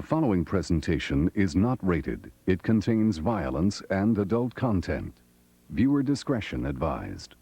following presentation is not rated. It contains violence and adult content. Viewer discretion advised.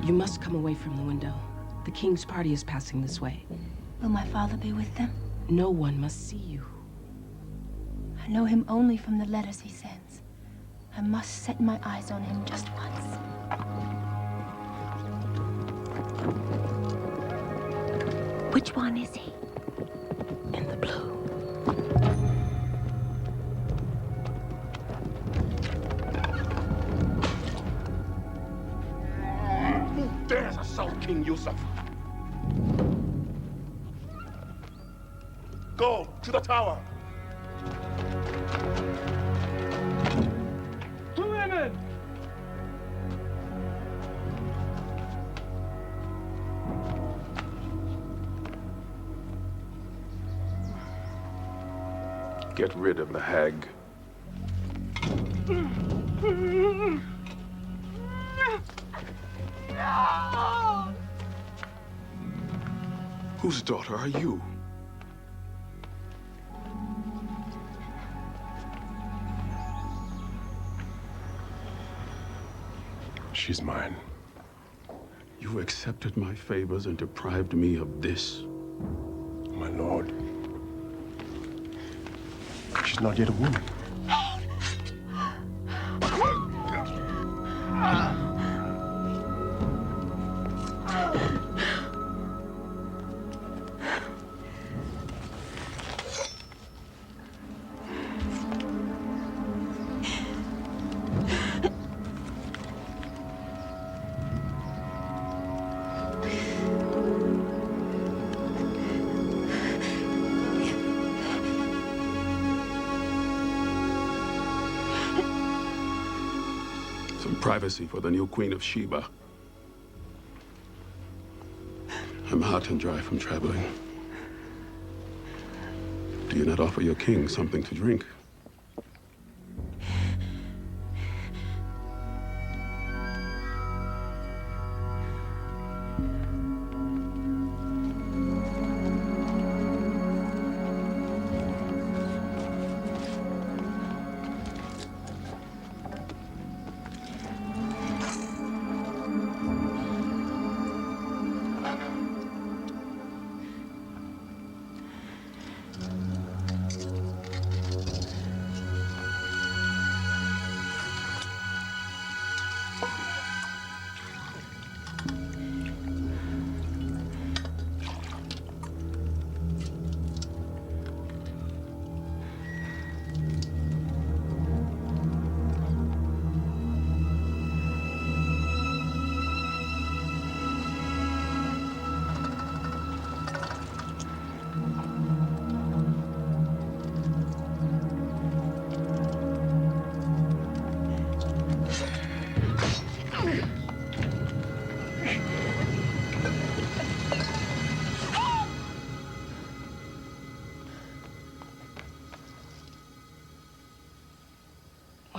You must come away from the window. The king's party is passing this way. Will my father be with them? No one must see you. I know him only from the letters he sends. I must set my eyes on him just once. Which one is he? In the blue. Dares assault King Yusuf? Go to the tower. To women! Get rid of the hag. No! Whose daughter are you? She's mine. You accepted my favors and deprived me of this. My lord. She's not yet a woman. Privacy for the new queen of Sheba. I'm hot and dry from traveling. Do you not offer your king something to drink?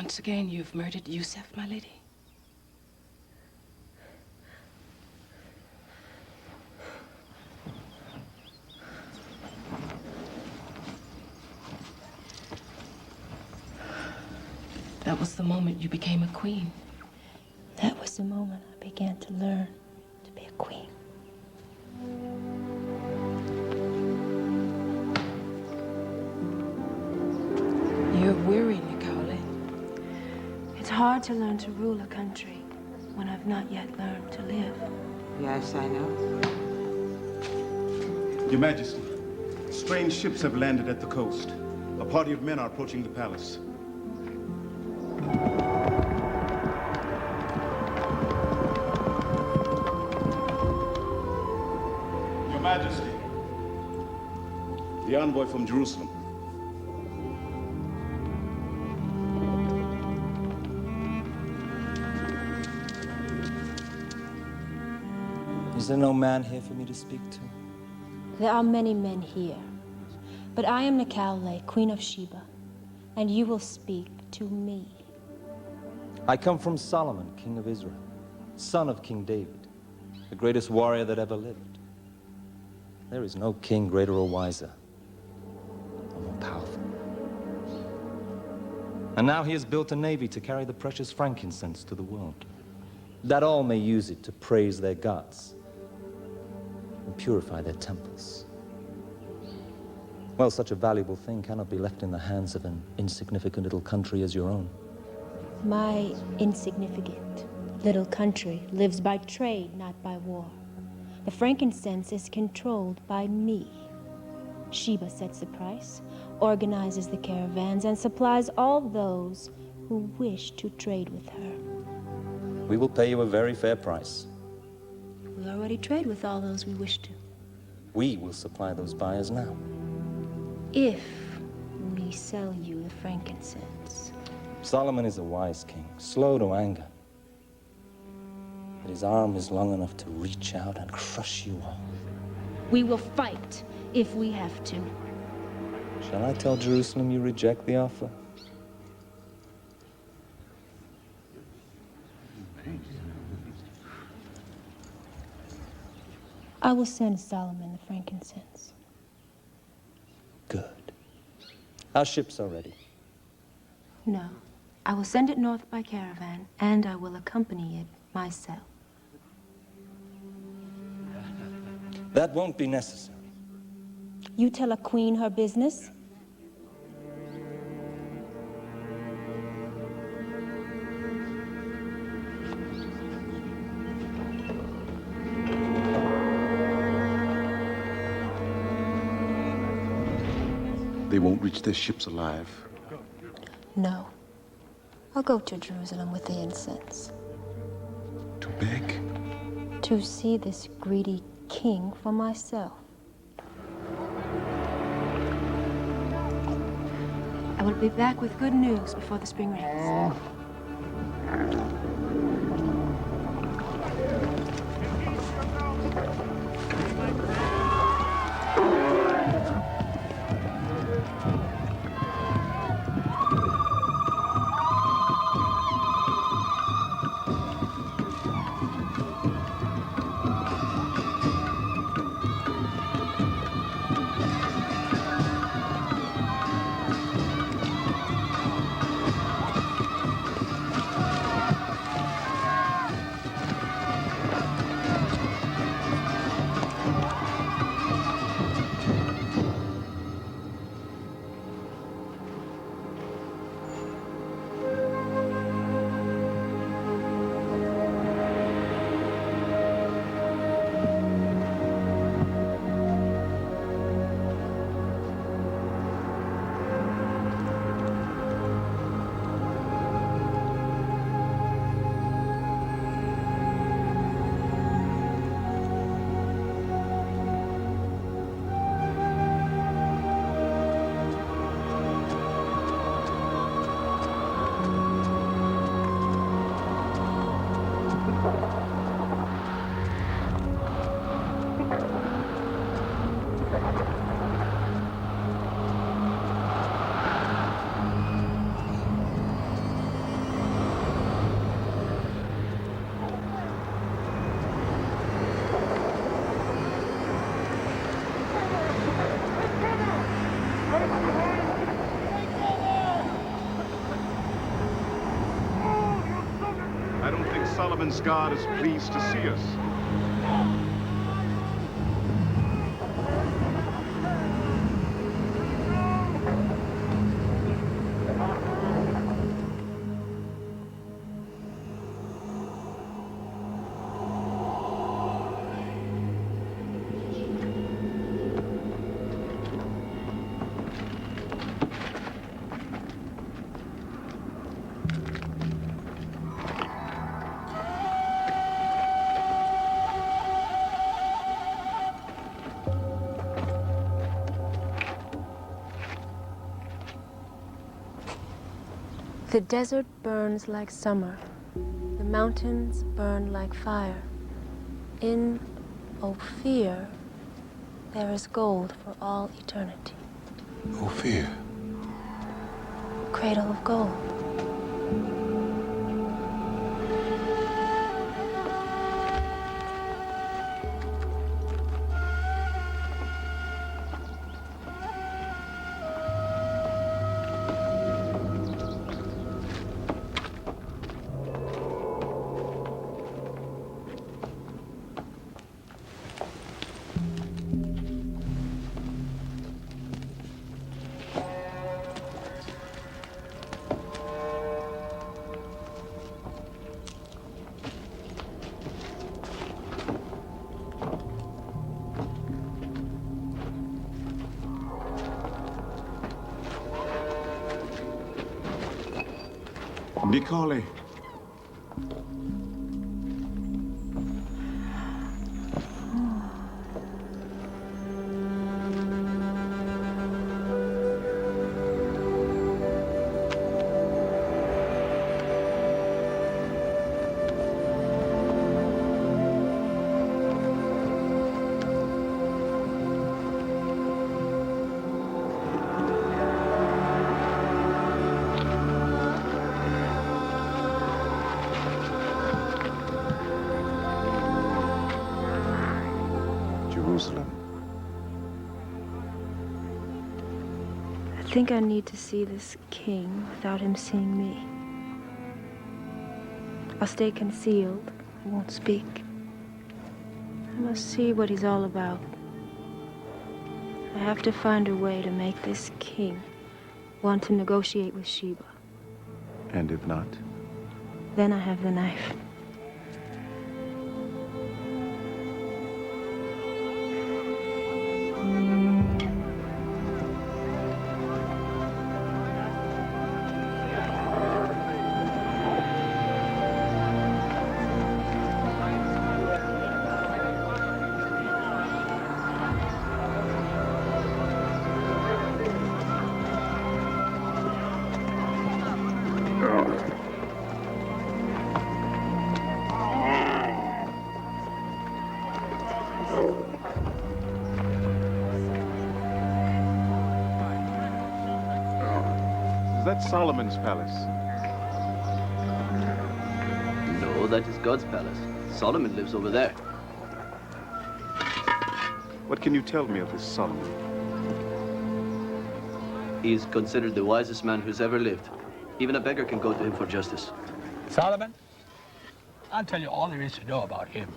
Once again, you've murdered Yusef, my lady. That was the moment you became a queen. That was the moment I began to learn to be a queen. You're weary, Nicole. It's hard to learn to rule a country when I've not yet learned to live. Yes, I know. Your Majesty, strange ships have landed at the coast. A party of men are approaching the palace. Your Majesty, the envoy from Jerusalem. Is there no man here for me to speak to? There are many men here, but I am Nicole, Queen of Sheba, and you will speak to me. I come from Solomon, king of Israel, son of King David, the greatest warrior that ever lived. There is no king greater or wiser, or more powerful. And now he has built a navy to carry the precious frankincense to the world, that all may use it to praise their gods and purify their temples. Well, such a valuable thing cannot be left in the hands of an insignificant little country as your own. My insignificant little country lives by trade, not by war. The frankincense is controlled by me. Sheba sets the price, organizes the caravans, and supplies all those who wish to trade with her. We will pay you a very fair price. We already trade with all those we wish to. We will supply those buyers now. If we sell you the frankincense. Solomon is a wise king, slow to anger. But his arm is long enough to reach out and crush you all. We will fight if we have to. Shall I tell Jerusalem you reject the offer? I will send Solomon the frankincense. Good. Our ships are ready. No, I will send it north by caravan, and I will accompany it myself. That won't be necessary. You tell a queen her business? They won't reach their ships alive. No. I'll go to Jerusalem with the incense. To beg? To see this greedy king for myself. I will be back with good news before the spring rains. Solomon's God is pleased to see us. The desert burns like summer. The mountains burn like fire. In Ophir, there is gold for all eternity. Ophir. Cradle of gold. Nicole. Jerusalem. I think I need to see this king without him seeing me. I'll stay concealed. I won't speak. I must see what he's all about. I have to find a way to make this king want to negotiate with Sheba. And if not? Then I have the knife. Is that Solomon's palace? No, that is God's palace. Solomon lives over there. What can you tell me of this Solomon? He's considered the wisest man who's ever lived. Even a beggar can go to him for justice. Solomon, I'll tell you all there is to know about him.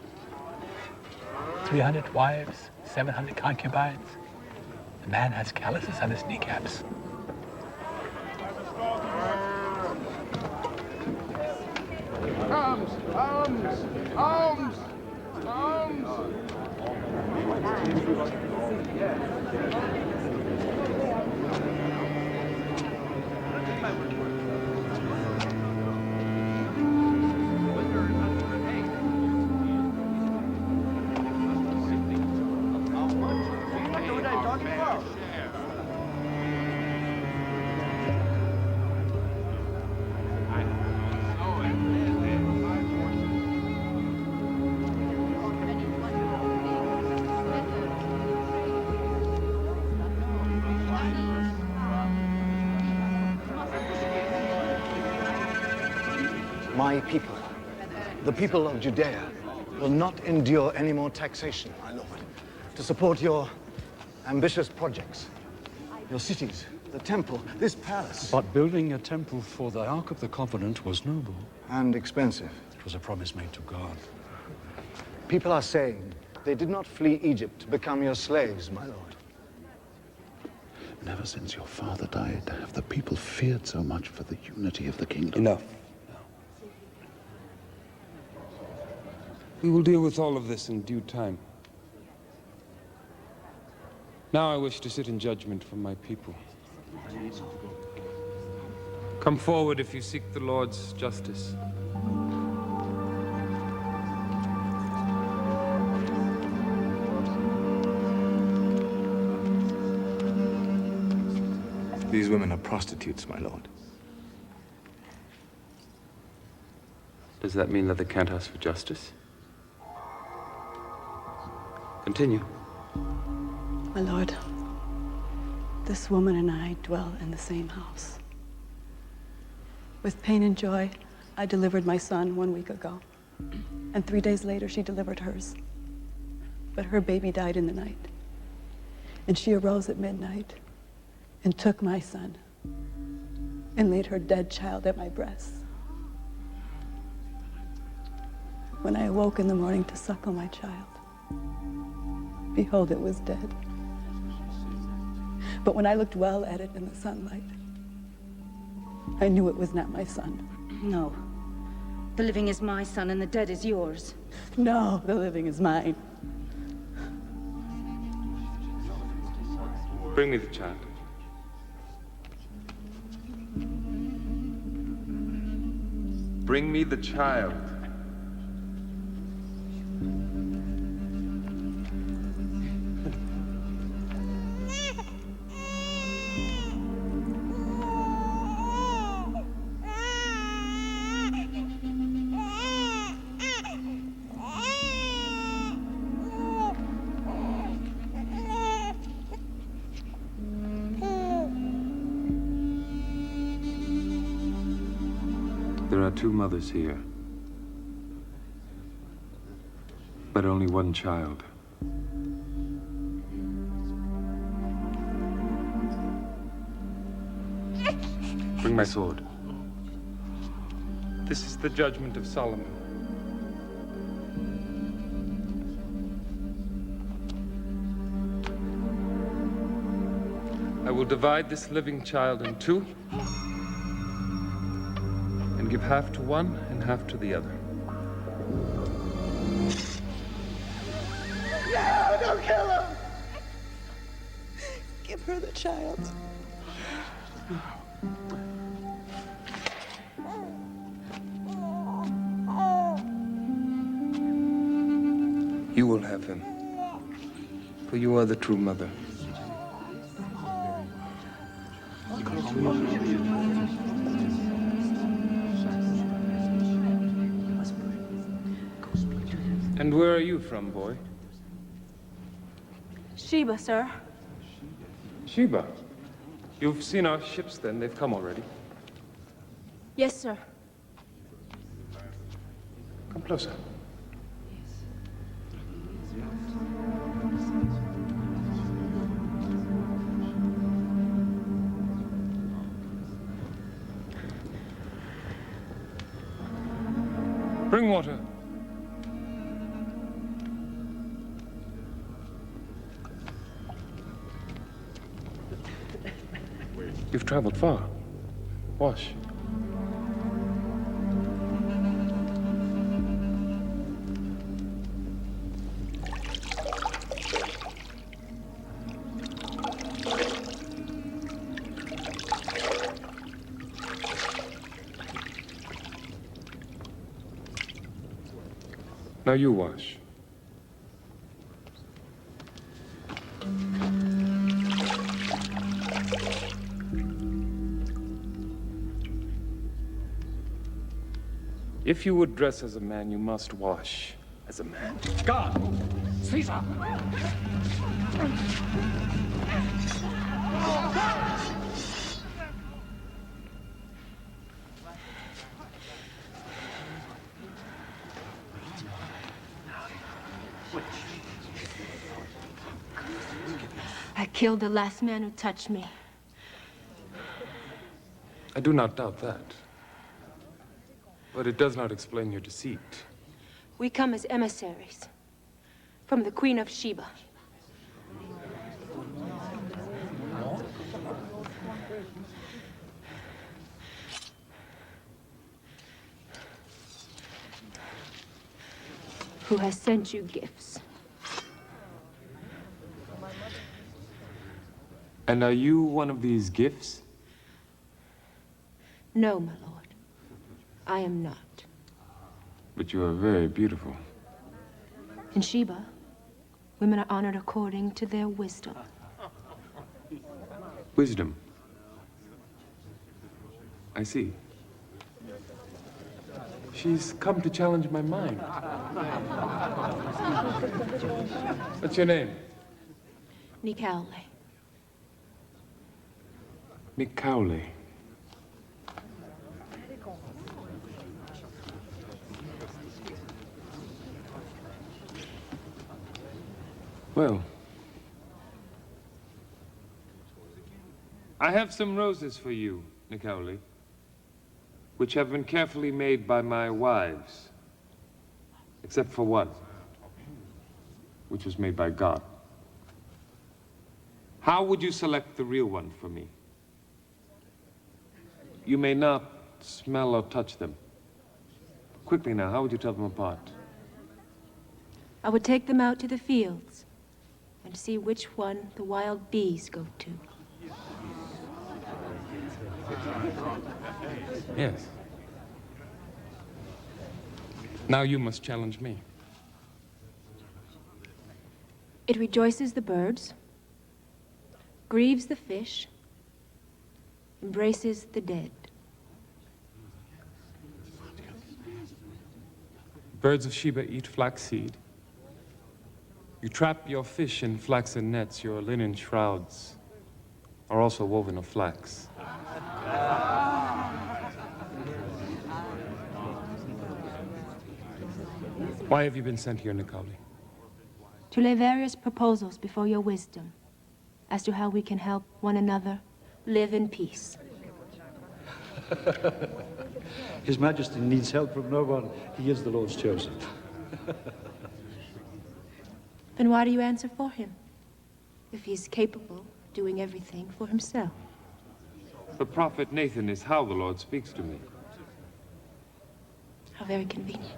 300 wives, 700 concubines. The man has calluses on his kneecaps. Arms! Arms! Arms! Arms! My people, the people of Judea, will not endure any more taxation, my lord, to support your ambitious projects. Your cities, the temple, this palace. But building a temple for the Ark of the Covenant was noble. And expensive. It was a promise made to God. People are saying they did not flee Egypt to become your slaves, my lord. Never since your father died have the people feared so much for the unity of the kingdom. Enough. We will deal with all of this in due time. Now I wish to sit in judgment for my people. Come forward if you seek the Lord's justice. These women are prostitutes, my lord. Does that mean that they can't ask for justice? Continue. My lord, this woman and I dwell in the same house. With pain and joy, I delivered my son 1 week ago. And 3 days later, she delivered hers. But her baby died in the night. And she arose at midnight and took my son and laid her dead child at my breast. When I awoke in the morning to suckle my child, behold, it was dead. But when I looked well at it in the sunlight, I knew it was not my son. No. The living is my son and the dead is yours. No, the living is mine. Bring me the child. Bring me the child. There are 2 mothers here, but only 1 child. Bring my sword. This is the judgment of Solomon. I will divide this living child in 2. And give half to one and half to the other. No, don't kill him! Give her the child. You will have him, for you are the true mother. And where are you from, boy? Sheba, sir. Sheba. You've seen our ships then, they've come already. Yes, sir. Come closer. Bring water. You've traveled far. Wash. Now you wash. If you would dress as a man, you must wash as a man. God! Caesar! I killed the last man who touched me. I do not doubt that. But it does not explain your deceit. We come as emissaries from the Queen of Sheba. Who has sent you gifts. And are you one of these gifts? No, my lord. I am not. But you are very beautiful. In Sheba, women are honored according to their wisdom. Wisdom. I see. She's come to challenge my mind. What's your name? Nikaule. Nikaule. Well, I have some roses for you, Nikaule, which have been carefully made by my wives, except for one, which was made by God. How would you select the real one for me? You may not smell or touch them. Quickly now, how would you tell them apart? I would take them out to the fields and see which one the wild bees go to. Yes. Now you must challenge me. It rejoices the birds, grieves the fish, embraces the dead. Birds of Sheba eat flaxseed. You trap your fish in flaxen nets. Your linen shrouds are also woven of flax. Why have you been sent here, Nikaule? To lay various proposals before your wisdom as to how we can help one another live in peace. His Majesty needs help from no one. He is the Lord's chosen. Then why do you answer for him, if he's capable of doing everything for himself? The prophet Nathan is how the Lord speaks to me. How very convenient.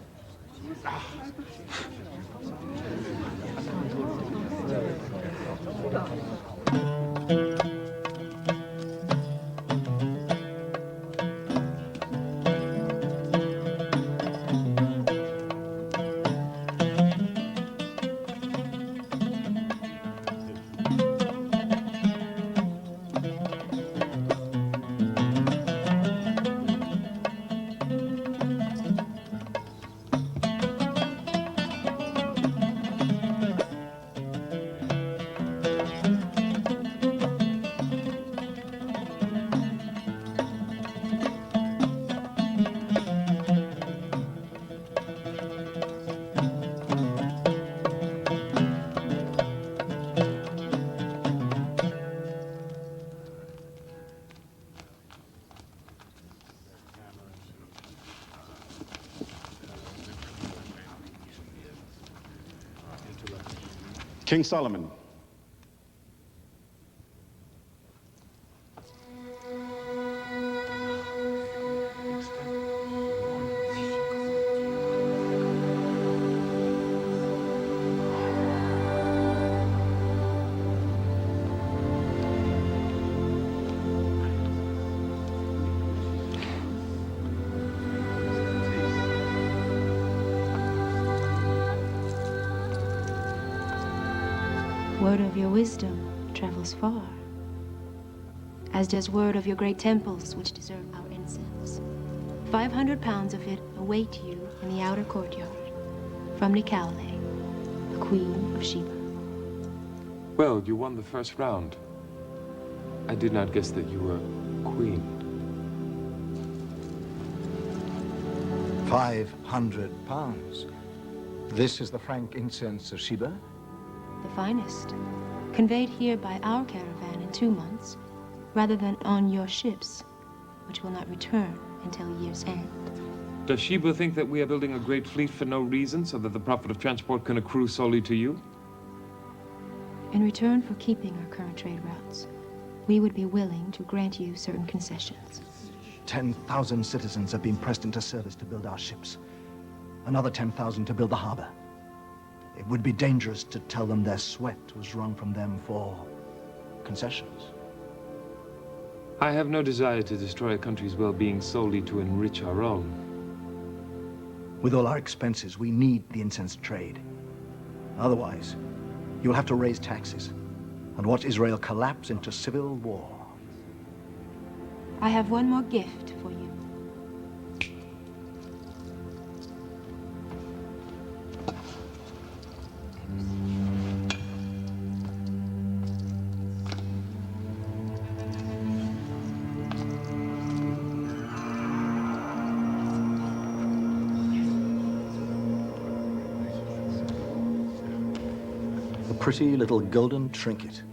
King Solomon. Word of your wisdom travels far, as does word of your great temples, which deserve our incense. 500 pounds of it await you in the outer courtyard, from Nikaule, the Queen of Sheba. Well, you won the first round. I did not guess that you were queen. 500 pounds. This is the frankincense of Sheba? The finest, conveyed here by our caravan in 2 months, rather than on your ships, which will not return until year's end. Does Sheba think that we are building a great fleet for no reason, so that the profit of transport can accrue solely to you? In return for keeping our current trade routes, we would be willing to grant you certain concessions. 10,000 citizens have been pressed into service to build our ships. Another 10,000 to build the harbor. It would be dangerous to tell them their sweat was wrung from them for concessions. I have no desire to destroy a country's well-being solely to enrich our own. With all our expenses, we need the incense trade. Otherwise, you'll have to raise taxes and watch Israel collapse into civil war. I have one more gift for you. Pretty little golden trinket.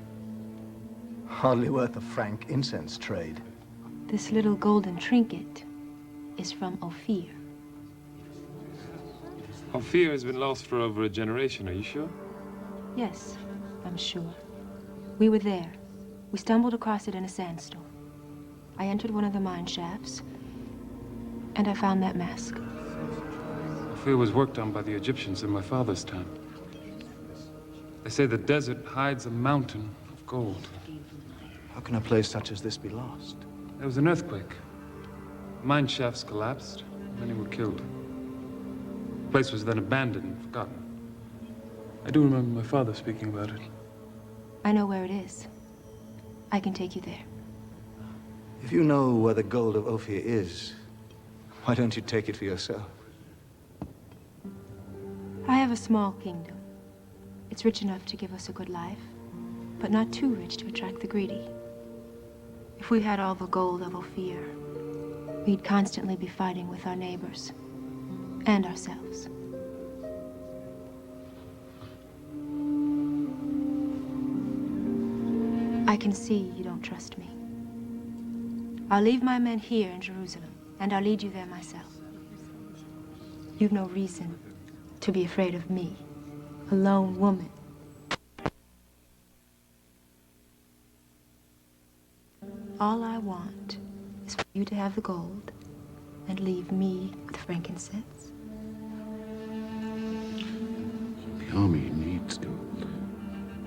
Hardly worth a franc incense trade. This little golden trinket is from Ophir. Ophir has been lost for over a generation, are you sure? Yes, I'm sure. We were there. We stumbled across it in a sandstorm. I entered one of the mine shafts, and I found that mask. Ophir was worked on by the Egyptians in my father's time. They say the desert hides a mountain of gold. How can a place such as this be lost? There was an earthquake. Mine shafts collapsed, many were killed. The place was then abandoned and forgotten. I do remember my father speaking about it. I know where it is. I can take you there. If you know where the gold of Ophir is, why don't you take it for yourself? I have a small kingdom. It's rich enough to give us a good life, but not too rich to attract the greedy. If we had all the gold of Ophir, we'd constantly be fighting with our neighbors and ourselves. I can see you don't trust me. I'll leave my men here in Jerusalem, and I'll lead you there myself. You've no reason to be afraid of me. A lone woman. All I want is for you to have the gold and leave me with frankincense. The army needs gold.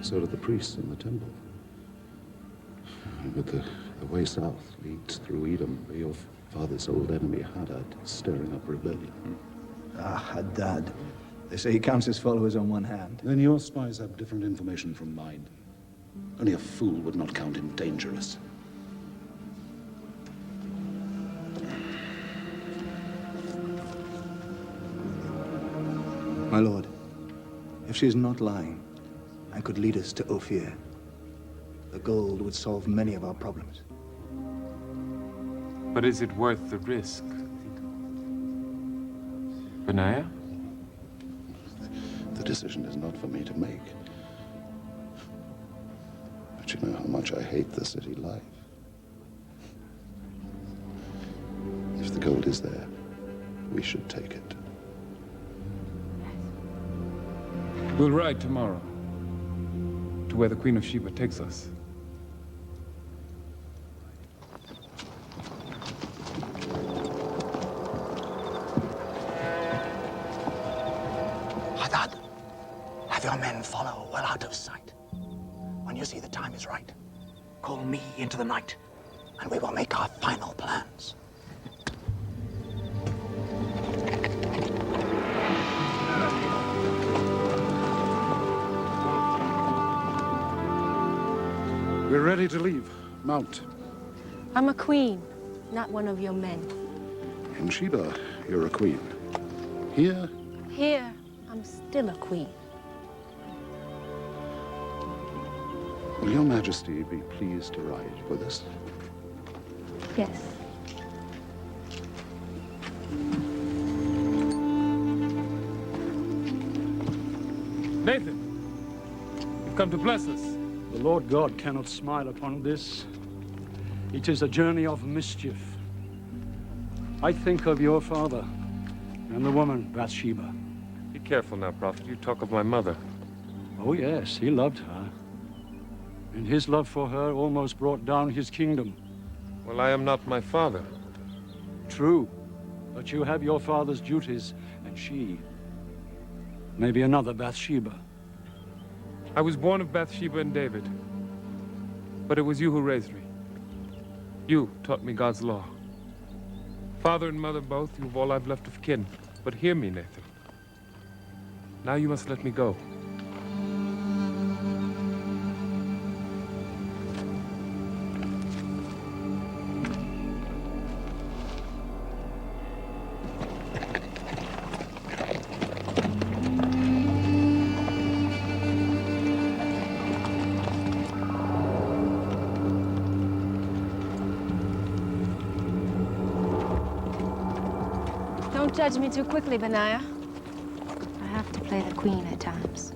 So do the priests in the temple. But the way south leads through Edom, where your father's old enemy Hadad is stirring up rebellion. Ah, Hadad. They say he counts his followers on one hand. Then your spies have different information from mine. Only a fool would not count him dangerous. My lord, if she is not lying and could lead us to Ophir, the gold would solve many of our problems. But is it worth the risk? Benaiah? The decision is not for me to make. But you know how much I hate the city life. If the gold is there, we should take it. We'll ride tomorrow to where the Queen of Sheba takes us. Hadad, have your men follow well out of sight. When you see the time is right, call me into the night, and we will make our final plans. We're ready to leave. Mount. I'm a queen, not one of your men. In Sheba, you're a queen. Here, Here, I'm still a queen. will your majesty be pleased to ride with us? Yes. Nathan, you've come to bless us. The Lord God cannot smile upon this. It is a journey of mischief. I think of your father, And the woman, Bathsheba. Be careful now, Prophet. You talk of my mother. Oh, yes, he loved her. And his love for her almost brought down his kingdom. Well, I am not my father. True, but you have your father's duties, and she may be another Bathsheba. I was born of Bathsheba and David. But it was you who raised me. You taught me God's law. Father and mother both, you've all I've left of kin. But hear me, Nathan. Now you must let me go. Don't judge me too quickly, Benaiah. I have to play the queen at times.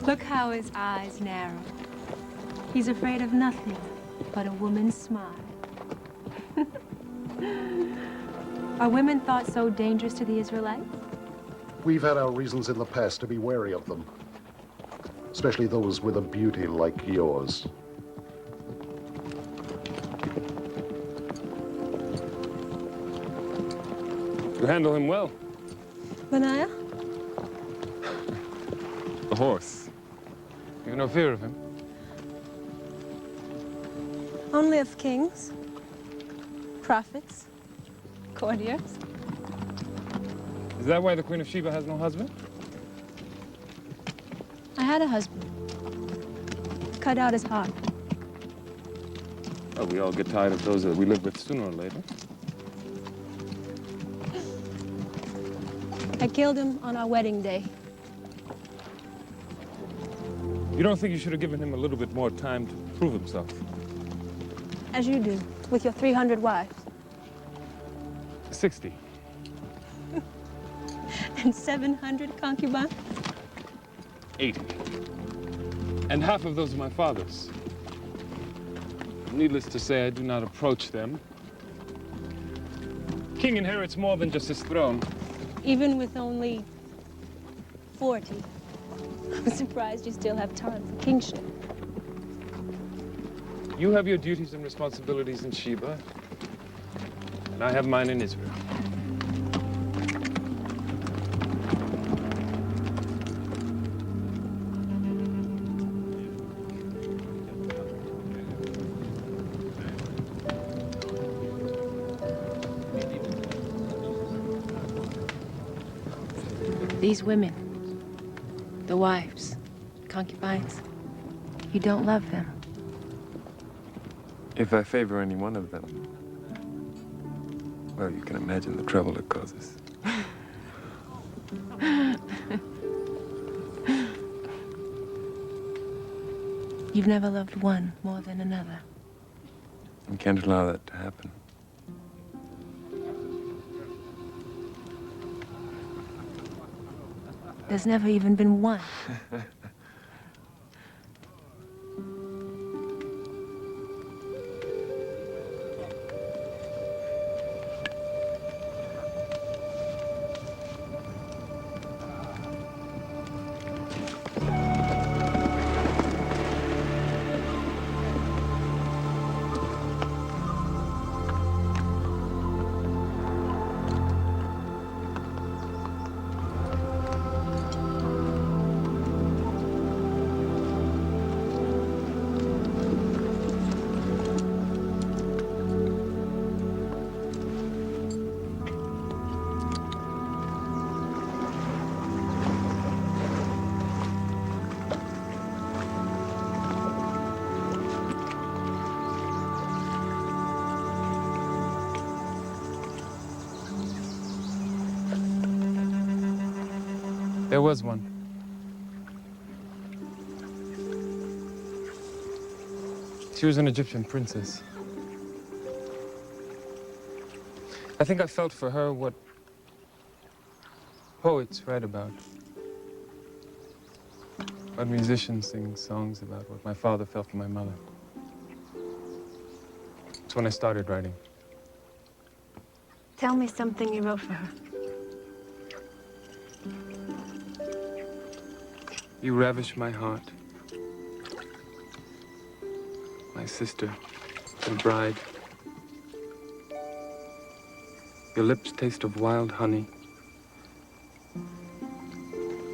Look how his eyes narrow. He's afraid of nothing but a woman's smile. Are women thought so dangerous to the Israelites? We've had our reasons in the past to be wary of them, especially those with a beauty like yours. You handle him well. Benaiah? The horse. You have no fear of him? Only of kings, prophets, courtiers. Is that why the Queen of Sheba has no husband? I had a husband. Cut out his heart. Oh, we all get tired of those that we live with sooner or later. I killed him on our wedding day. You don't think you should have given him a little bit more time to prove himself? As you do, with your 300 wives. 60. And 700 concubines? 80. And half of those are my father's. Needless to say, I do not approach them. King inherits more than just his throne. Even with only 40. I'm surprised you still have time for kingship. You have your duties and responsibilities in Sheba, and I have mine in Israel. These women, the wives, concubines, you don't love them. If I favor any one of them, well, you can imagine the trouble it causes. You've never loved one more than another. You can't allow that to happen. There's never even been one. There was one. She was an Egyptian princess. I think I felt for her what poets write about. What musicians sing songs about what my father felt for my mother. It's when I started writing. Tell me something you wrote for her. You ravish my heart. My sister, my bride. Your lips taste of wild honey.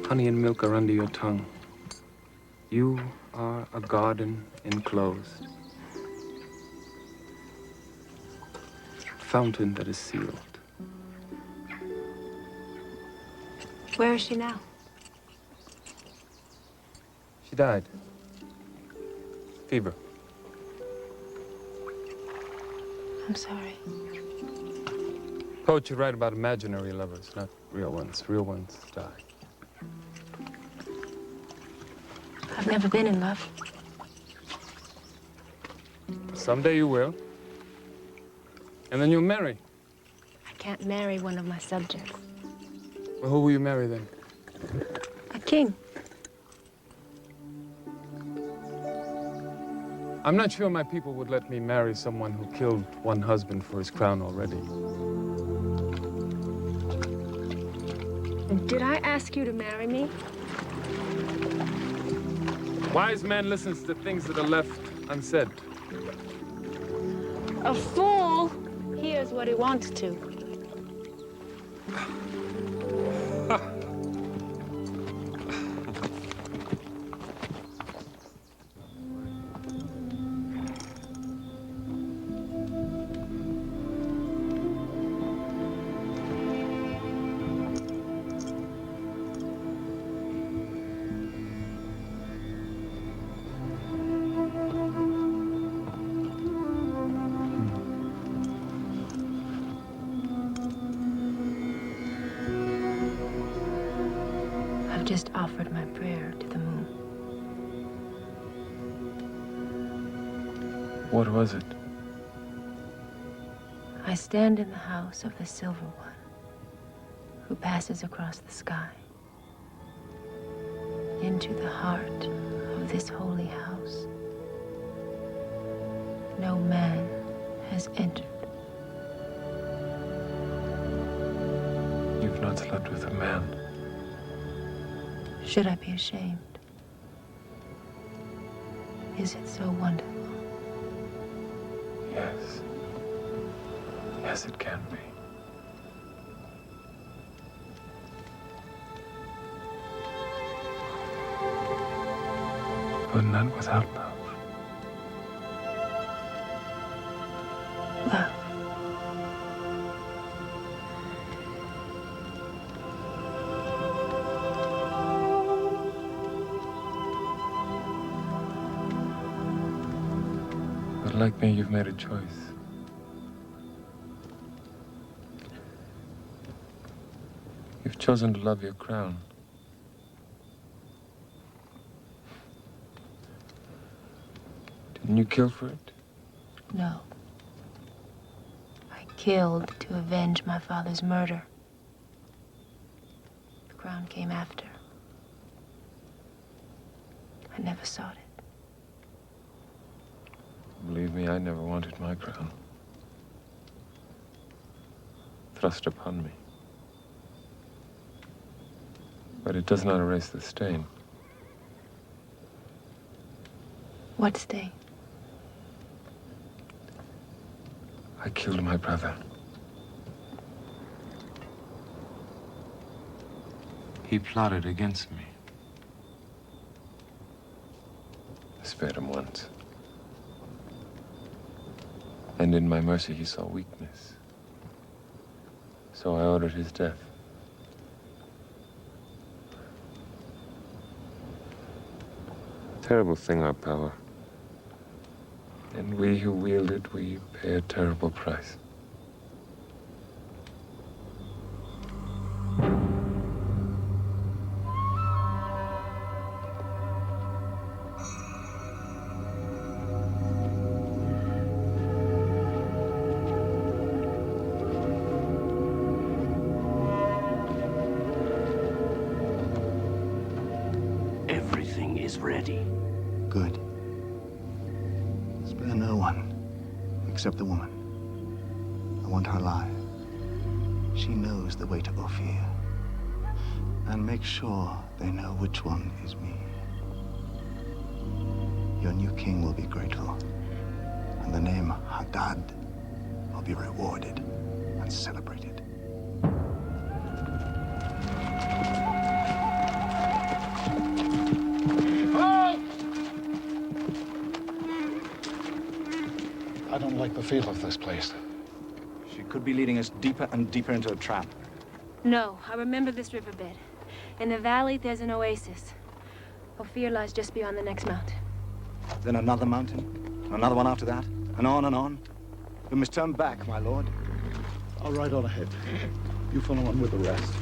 Honey and milk are under your tongue. You are a garden enclosed. A fountain that is sealed. Where is she now? She died. Fever. I'm sorry. Poets should write about imaginary lovers, not real ones. Real ones die. I've never been in love. Someday you will. And then you'll marry. I can't marry one of my subjects. Well, who will you marry then? A king. I'm not sure my people would let me marry someone who killed one husband for his crown already. Did I ask you to marry me? Wise man listens to things that are left unsaid. A fool hears what he wants to. I've just offered my prayer to the moon. What was it? I stand in the house of the Silver One, who passes across the sky. Into the heart of this holy house, no man has entered. You've not slept with a man. Should I be ashamed? Is it so wonderful? Yes. Yes, it can be. But not without love. Love. But like me, you've made a choice. You've chosen to love your crown. Didn't you kill for it? No. I killed to avenge my father's murder. The crown came after. I never sought it. Believe me, I never wanted my crown thrust upon me. But it does not erase the stain. What stain? I killed my brother. He plotted against me. I spared him once. And in my mercy, he saw weakness. So I ordered his death. Terrible thing, our power. And we who wield it, we pay a terrible price. Everything is ready. Good. Spare no one, except the woman. I want her alive. She knows the way to Ophir. And make sure they know which one is me. Your new king will be grateful. And the name Hadad will be rewarded and celebrated. I don't like the feel of this place. She could be leading us deeper and deeper into a trap. No, I remember this riverbed. In the valley, there's an oasis. Ophir lies just beyond the next mountain. Then another mountain, another one after that, and on and on. We must turn back, my lord. I'll ride on ahead. You follow on with the rest.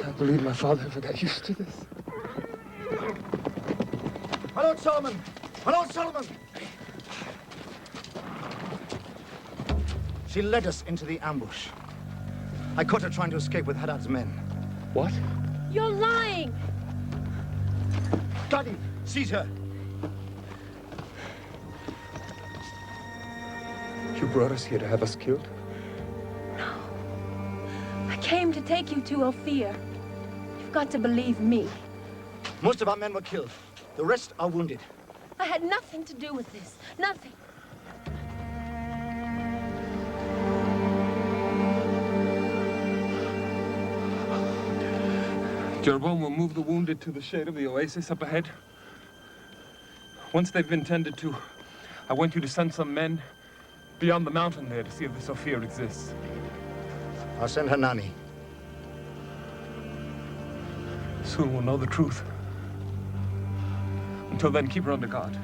I believe my father ever got used to this. My Lord Solomon! My Lord Solomon! She led us into the ambush. I caught her trying to escape with Hadad's men. What? You're lying! Daddy, seize her! You brought us here to have us killed? No. I came to take you to Ophir. You've got to believe me. Most of our men were killed. The rest are wounded. I had nothing to do with this. Nothing. Jeroboam will move the wounded to the shade of the oasis up ahead. Once they've been tended to, I want you to send some men beyond the mountain there to see if the Ophir exists. I'll send Hanani. Soon we'll know the truth. Until then, keep her under guard.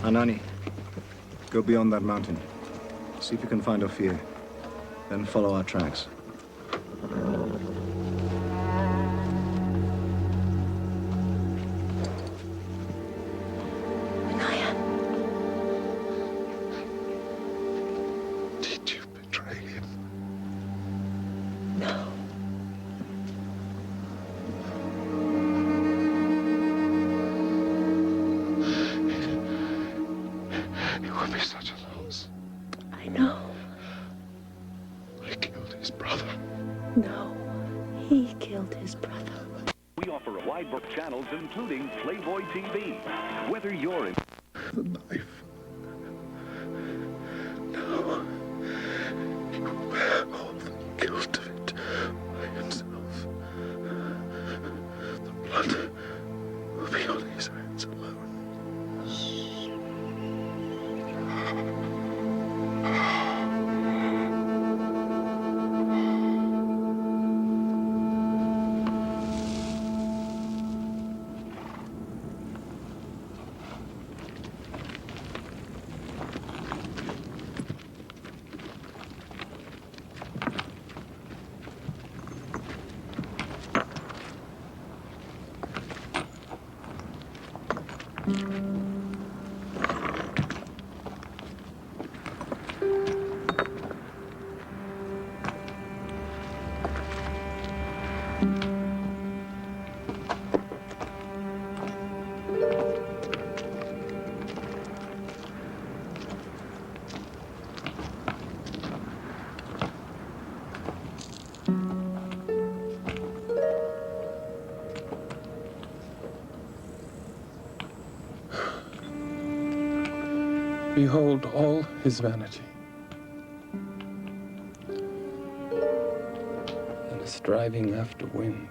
Anani, go beyond that mountain. See if you can find Ophir. Then follow our tracks. Did you betray him? No. It would be such a loss. I know. I killed his brother. No. He killed his brother. We offer a wide book channels, including Playboy TV. Whether you're in... The knife. No. He will bear all the guilt of it by himself. The blood will be on his hands alone. Behold all his vanity, and a striving after wind.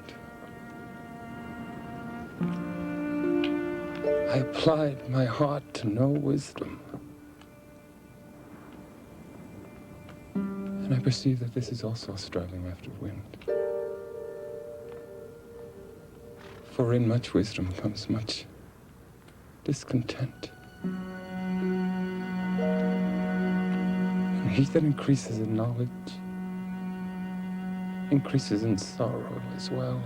I applied my heart to no wisdom, and I perceive that this is also a striving after wind. For in much wisdom comes much discontent. He that increases in knowledge increases in sorrow as well.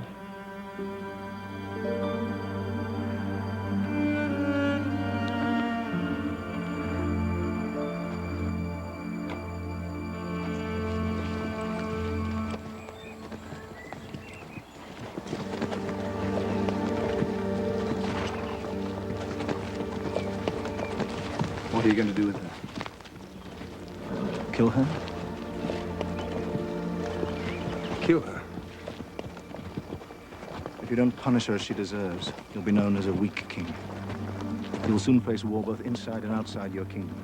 What are you going to do with her? Kill her? Kill her? If you don't punish her as she deserves, you'll be known as a weak king. You'll soon face war both inside and outside your kingdom.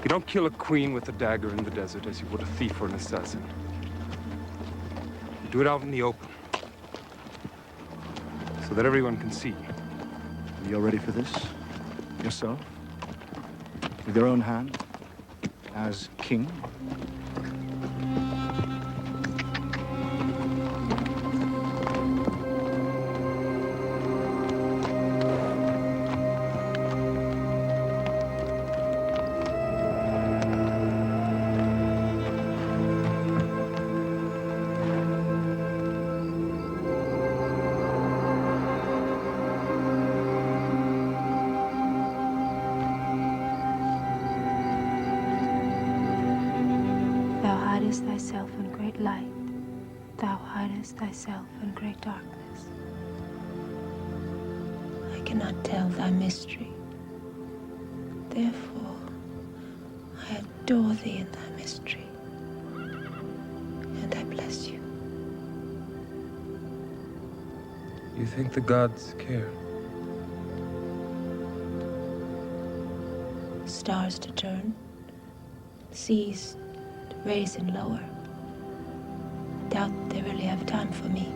You don't kill a queen with a dagger in the desert as you would a thief or an assassin. You do it out in the open, so that everyone can see. You're ready for this? Yourself? With your own hand? As king? Thyself in great light, thou hidest thyself in great darkness. I cannot tell thy mystery. Therefore, I adore thee in thy mystery, and I bless you. You think the gods care? Stars to turn, seas to raise and lower. Doubt they really have time for me.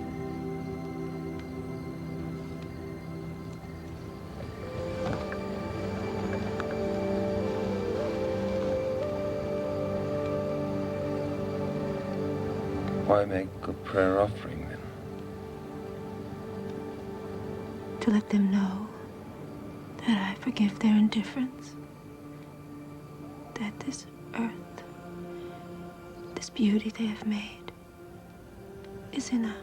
Why make a prayer offering then? to let them know that I forgive their indifference, that this earth, this beauty they have made, is enough.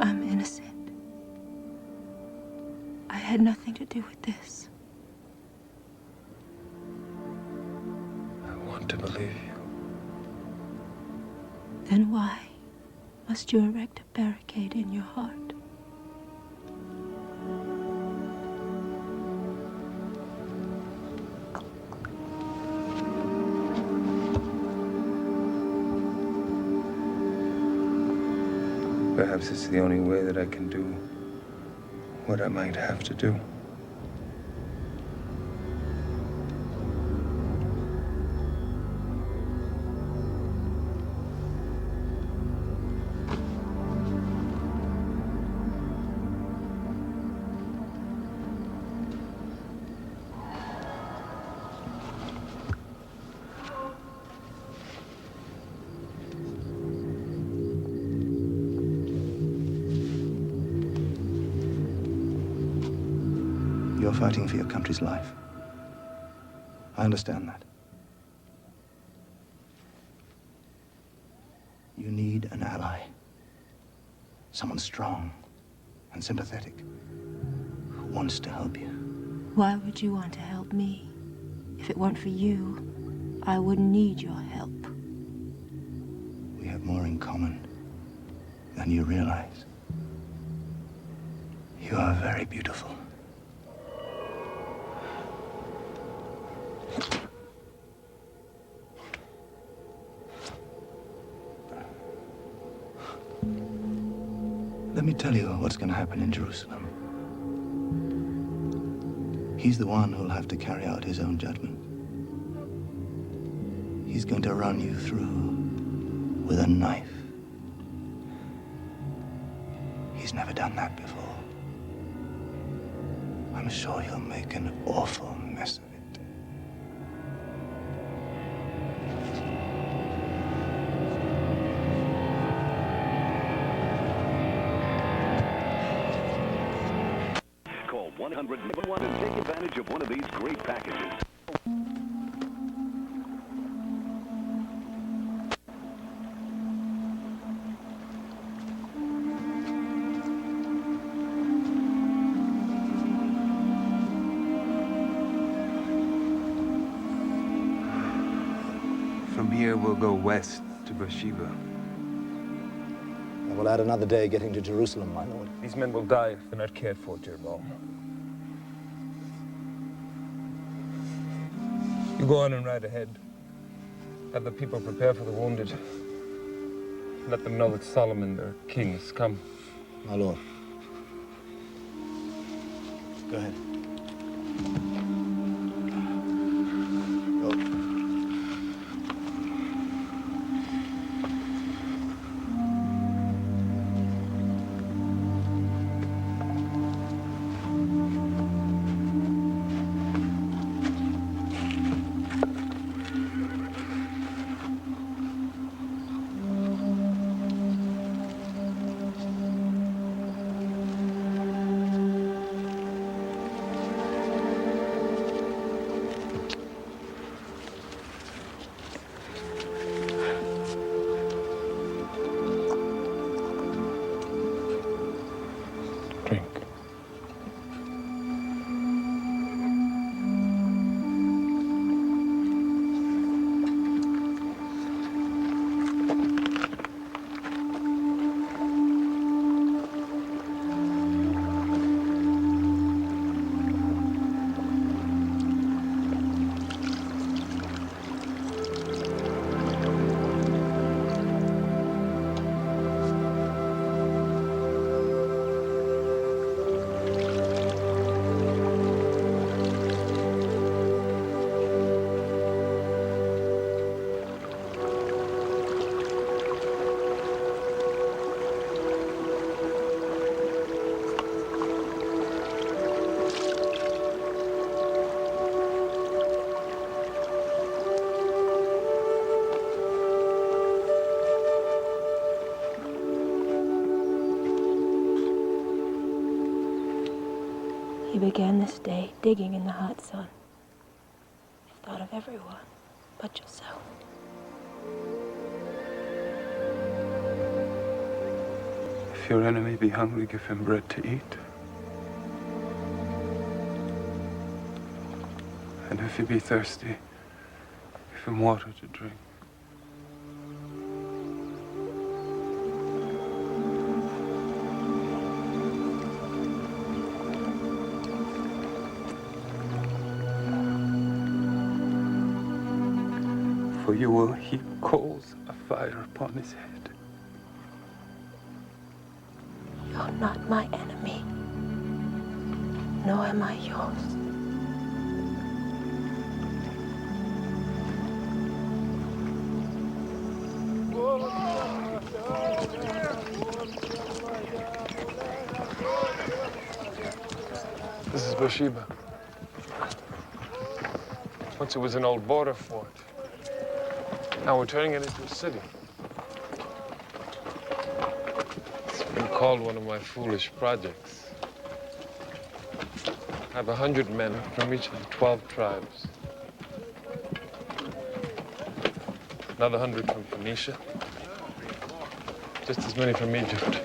I'm innocent. I had nothing to do with this. I want to believe you. Then why must you erect a barricade in your heart? Perhaps it's the only way that I can do what I might have to do. You're fighting for your country's life. I understand that. You need an ally. Someone strong and sympathetic who wants to help you. Why would you want to help me? If it weren't for you, I wouldn't need your help. We have more in common than you realize. You are very beautiful. Let me tell you what's going to happen in Jerusalem. He's the one who'll have to carry out his own judgment. He's going to run you through with a knife. He's never done that before. I'm sure he'll make an awful mess of it. Call 100-1 and take advantage of one of these great packages. From here, we'll go west to Sheba. I will add another day getting to Jerusalem, my lord. These men will die if they're not cared for, Jeroboam. You go on and ride ahead. Have the people prepare for the wounded. Let them know that Solomon, their king, has come. My lord. Go ahead. We began this day digging in the hot sun. You've thought of everyone but yourself. If your enemy be hungry, give him bread to eat. And if he be thirsty, give him water to drink. For you will heap coals of fire upon his head. You're not my enemy, nor am I yours. This is Sheba. Once it was an old border fort. Now we're turning it into a city. It's been called one of my foolish projects. I have 100 men from each of the 12 tribes. Another 100 from Phoenicia. Just as many from Egypt.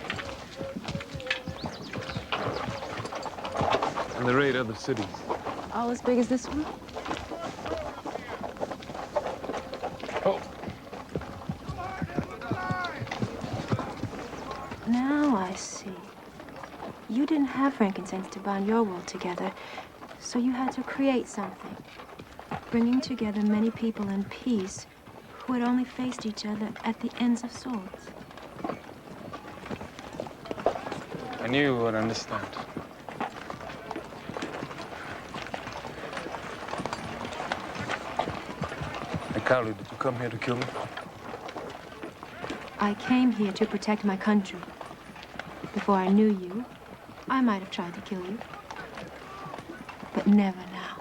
And there are 8 other cities. All as big as this one? Oh. Now I see. You didn't have frankincense to bind your world together, so you had to create something, bringing together many people in peace who had only faced each other at the ends of swords. I knew you would understand. Carly, did you come here to kill me? I came here to protect my country. Before I knew you, I might have tried to kill you. But never now.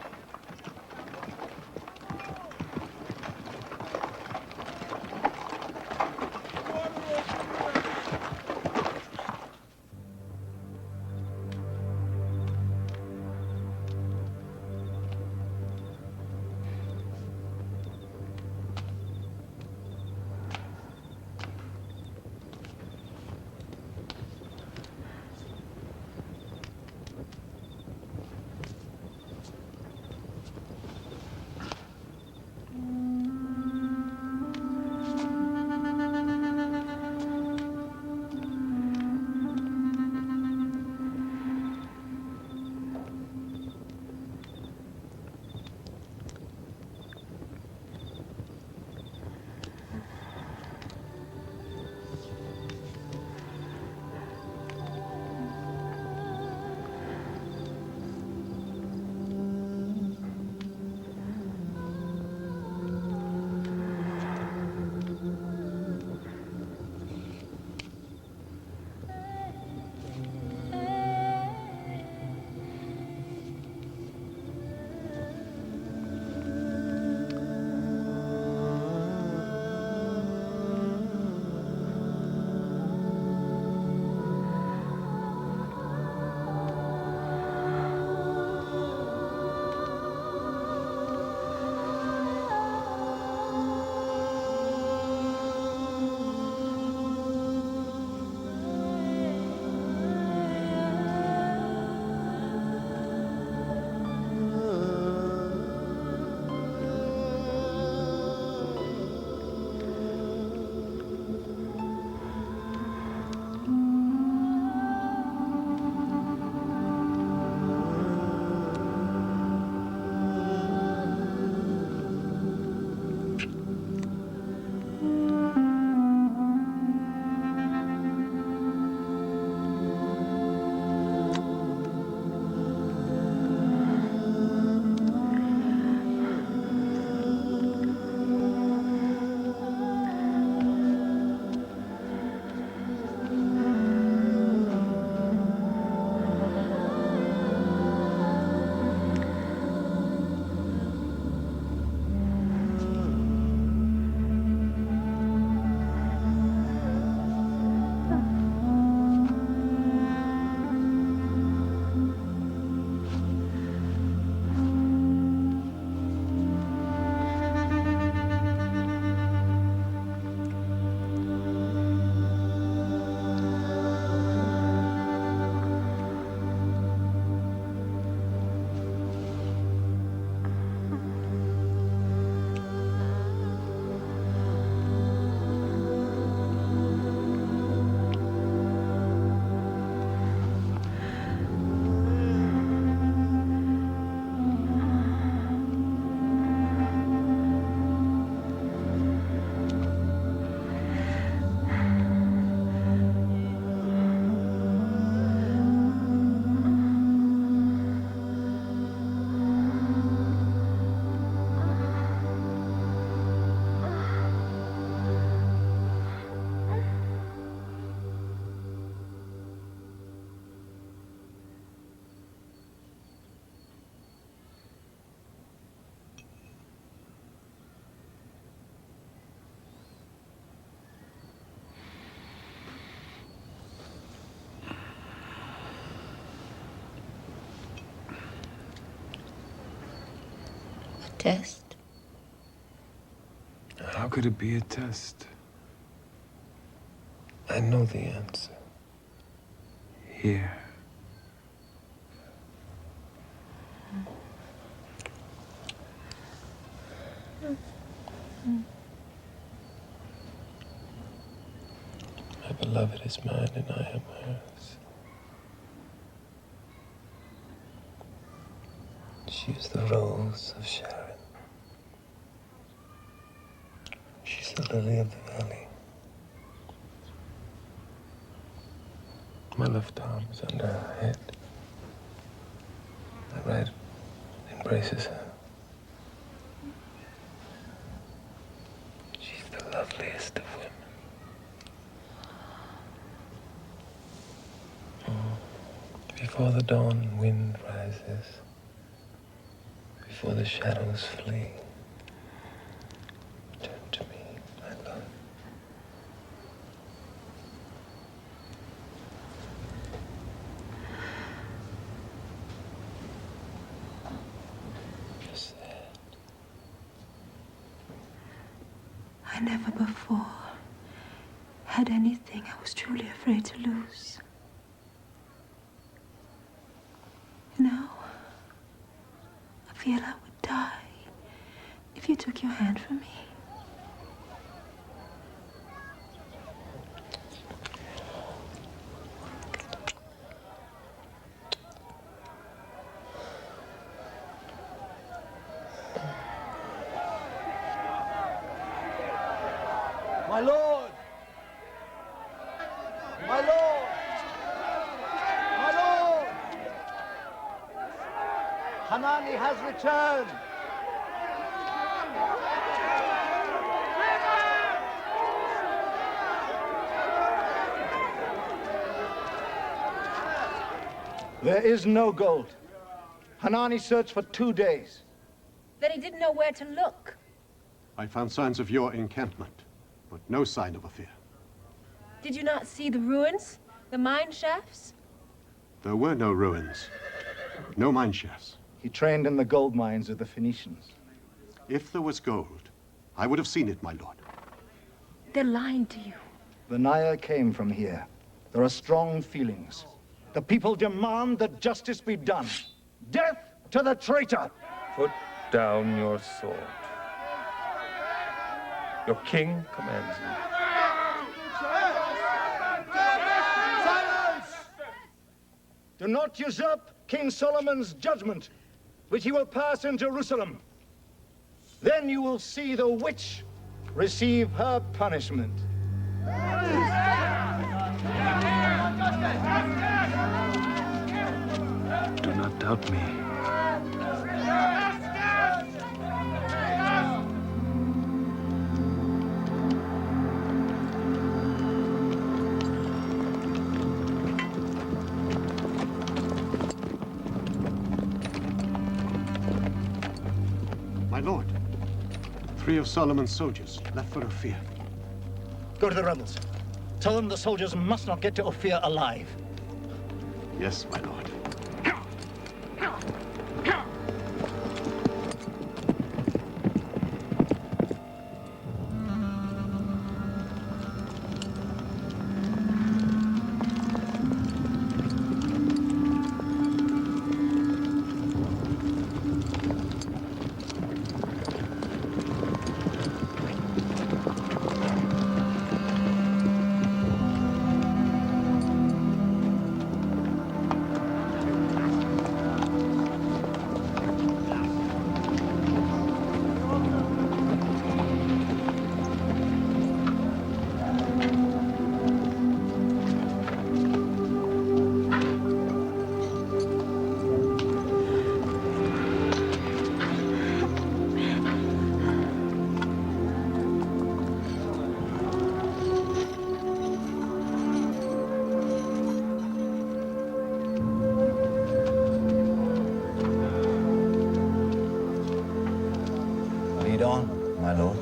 Test? How could it be a test? I know the answer. Here. My beloved is mine and I am hers. She is the rose of Sharon. She's the lily of the valley. My left arm is under her head. My right embraces her. She's the loveliest of women. Before the dawn wind rises, before the shadows flee, turn to me, my love. Just that. I never before had anything I was truly afraid to lose. Now, I feel I would die if you took your hand from me. My lord! My lord! My lord! Hanani has returned! There is no gold. Hanani searched for 2 days. Then he didn't know where to look. I found signs of your encampment, but no sign of Ophir. Did you not see the ruins? The mine shafts? There were no ruins, no mine shafts. He trained in the gold mines of the Phoenicians. If there was gold, I would have seen it, my lord. They're lying to you. The Naya came from here. There are strong feelings. The people demand that justice be done. Death to the traitor! Put down your sword. Your king commands you. Silence! Do not usurp King Solomon's judgment, which he will pass in Jerusalem. Then you will see the witch receive her punishment. Do not doubt me. My lord, 3 of Solomon's soldiers left for Ophir. Go to the rebels. Tell them the soldiers must not get to Ophir alive. Yes, my lord. Lead on, my lord.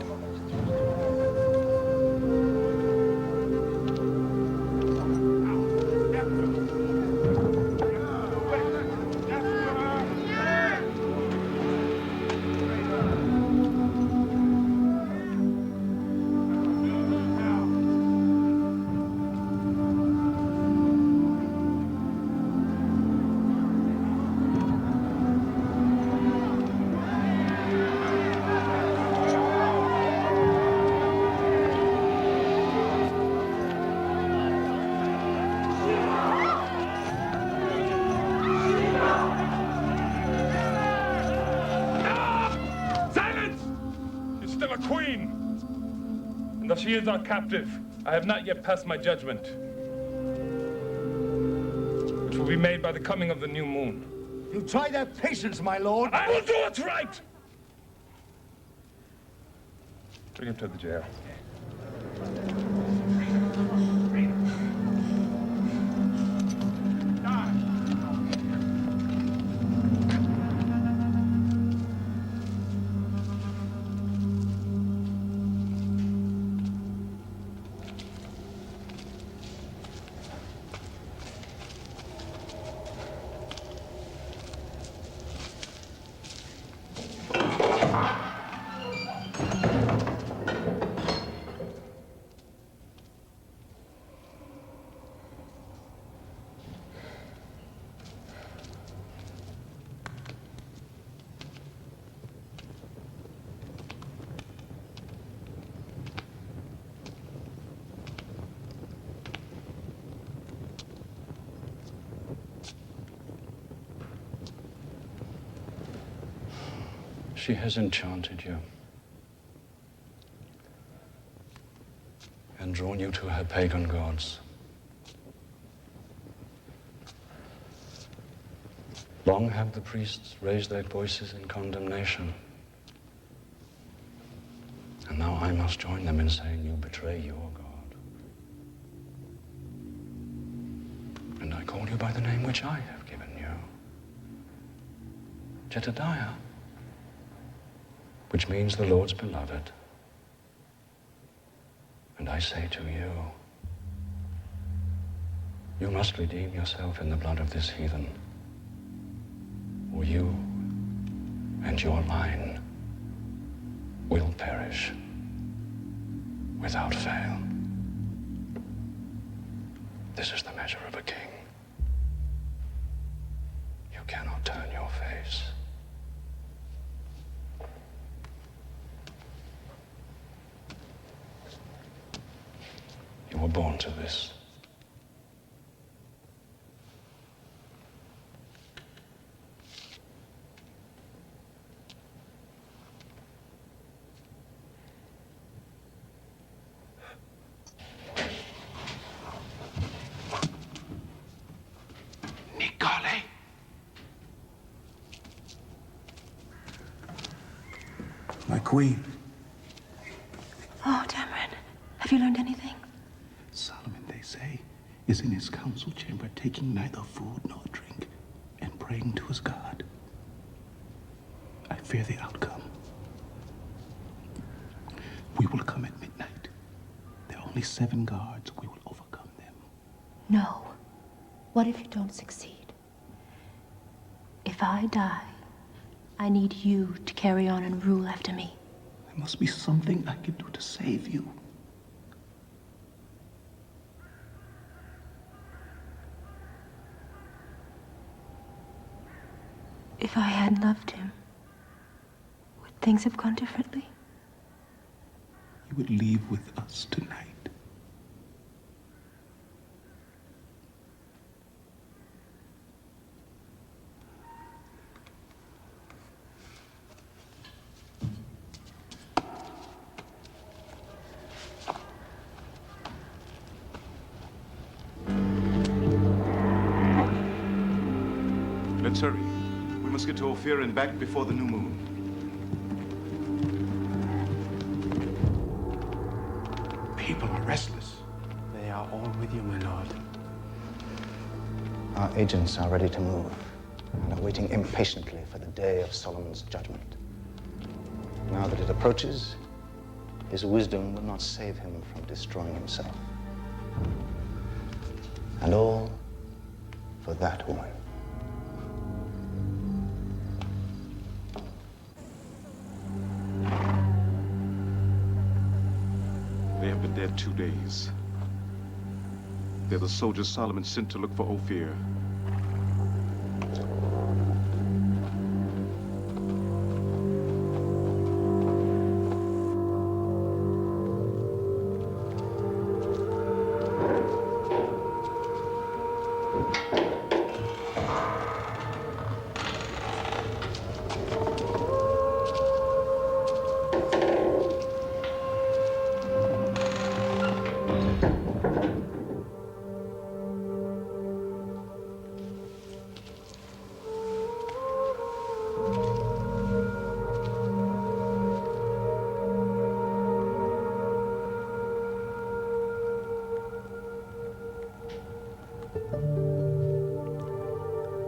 And though she is our captive, I have not yet passed my judgment, which will be made by the coming of the new moon. You try their patience, my lord. I will do what's right! Bring him to the jail. She has enchanted you and drawn you to her pagan gods. Long have the priests raised their voices in condemnation. And now I must join them in saying you betray your God. And I call you by the name which I have given you, Jedediah, which means the Lord's beloved. And I say to you, you must redeem yourself in the blood of this heathen, or you and your line will perish without fail. This is the measure of a king. You cannot turn your face. You were born to this. Nicole. My queen. Oh, Dameron, have you learned anything? Solomon, they say, is in his council chamber taking neither food nor drink and praying to his God. I fear the outcome. We will come at midnight. There are only 7 guards. We will overcome them. No. What if you don't succeed? If I die, I need you to carry on and rule after me. There must be something I can do to save you. If I had loved him, would things have gone differently? You would leave with us tonight. Let's hurry. We must get to Ophir and back before the new moon. People are restless. They are all with you, my lord. Our agents are ready to move and are waiting impatiently for the day of Solomon's judgment. Now that it approaches, his wisdom will not save him from destroying himself. And all for that woman. They have been dead 2 days. They're the soldiers Solomon sent to look for Ophir.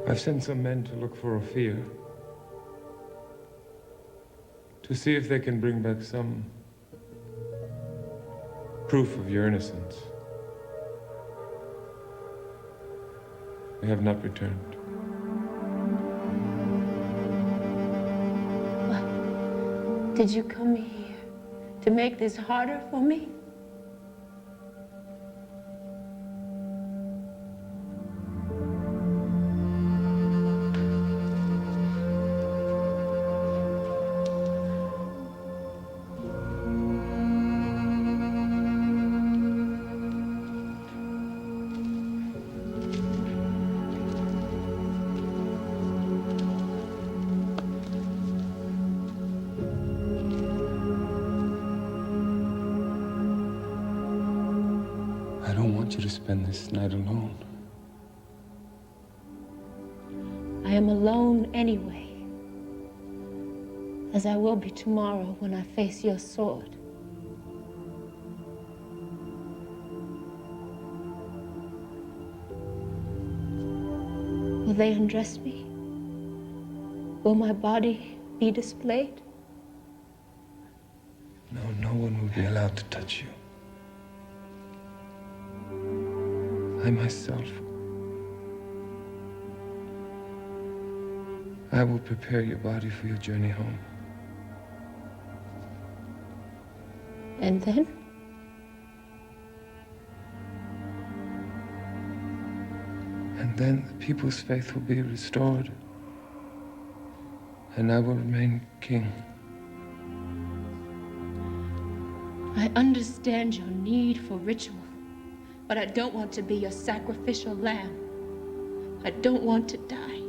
I've sent some men to look for Ophir, to see if they can bring back some proof of your innocence. They have not returned. What? Did you come here to make this harder for me? I don't want you to spend this night alone. I am alone anyway, as I will be tomorrow when I face your sword. Will they undress me? Will my body be displayed? No, no one will be allowed to touch you. I myself, I will prepare your body for your journey home. And then? And then the people's faith will be restored, and I will remain king. I understand your need for ritual, but I don't want to be your sacrificial lamb. I don't want to die.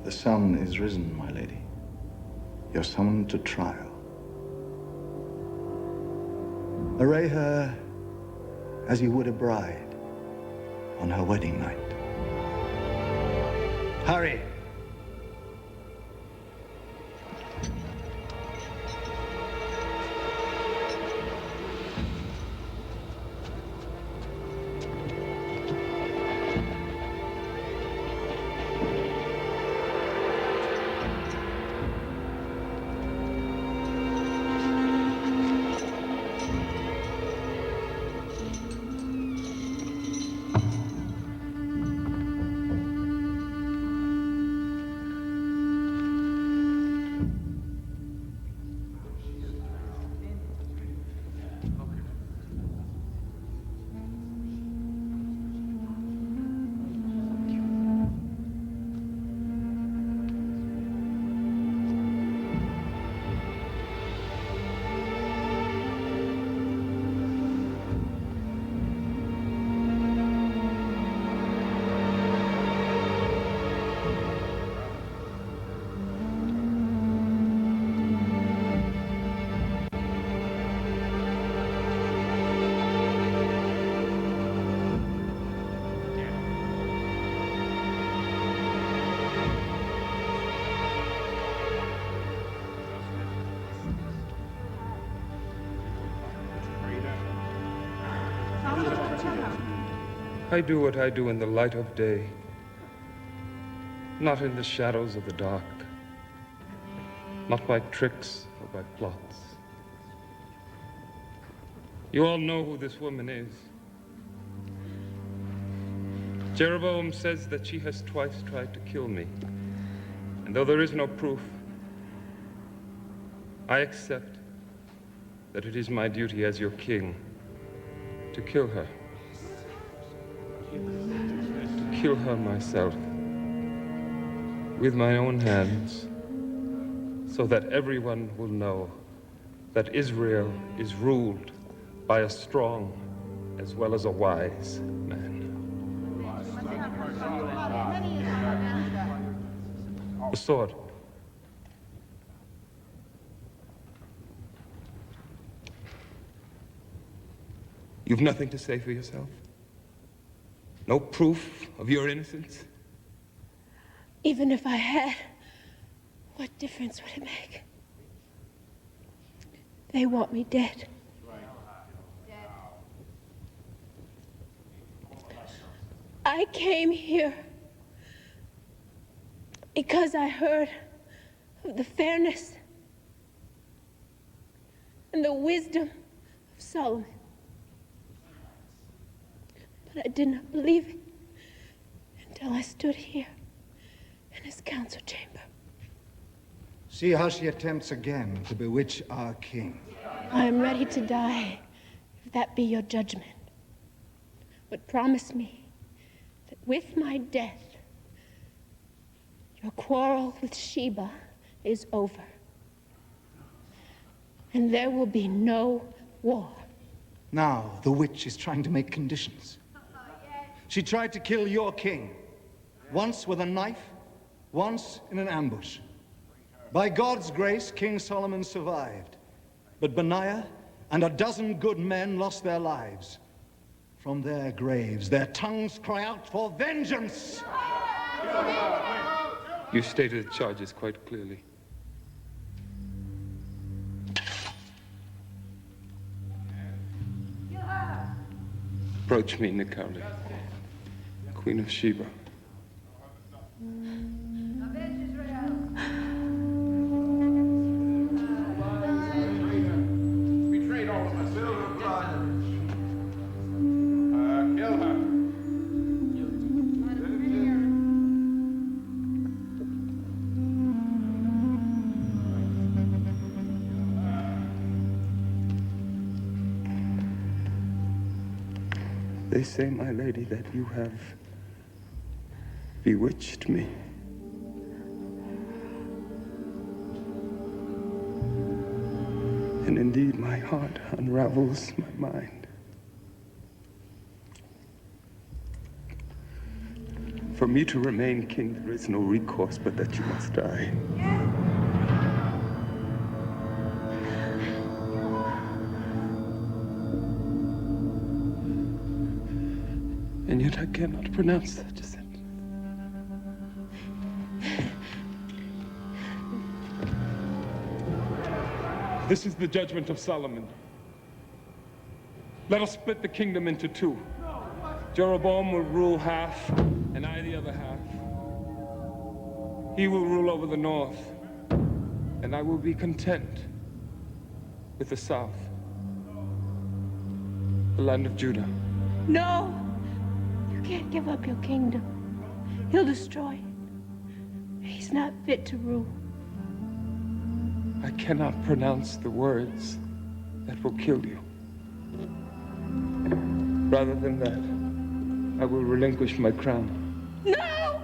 The sun is risen, my lady. You're summoned to trial. Array her as you would a bride on her wedding night. Hurry! I do what I do in the light of day, not in the shadows of the dark. not by tricks or by plots. You all know who this woman is. Jeroboam says that she has twice tried to kill me. And though there is no proof, I accept that it is my duty as your king to kill her. To kill her myself with my own hands, so that everyone will know that Israel is ruled by a strong as well as a wise man. The sword. You've nothing to say for yourself? No proof of your innocence? Even if I had, what difference would it make? They want me dead. I came here because I heard of the fairness and the wisdom of Solomon. But I did not believe it until I stood here in his council chamber. See how she attempts again to bewitch our king. I am ready to die, if that be your judgment. But promise me that with my death, your quarrel with Sheba is over. And there will be no war. Now, the witch is trying to make conditions. She tried to kill your king, once with a knife, once in an ambush. By God's grace, King Solomon survived. But Benaiah and a dozen good men lost their lives. From their graves, their tongues cry out for vengeance! You stated the charges quite clearly. Approach me, Nikali, Queen of Sheba. Betrayed all of us. Kill her. They say, my lady, that you have bewitched me. And indeed, my heart unravels my mind. For me to remain king, there is no recourse but that you must die. And yet I cannot pronounce such a sentence. This is the judgment of Solomon. Let us split the kingdom into two. Jeroboam will rule half, and I the other half. He will rule over the north, and I will be content with the south, the land of Judah. No! You can't give up your kingdom. He'll destroy it. He's not fit to rule. I cannot pronounce the words that will kill you. Rather than that, I will relinquish my crown. No!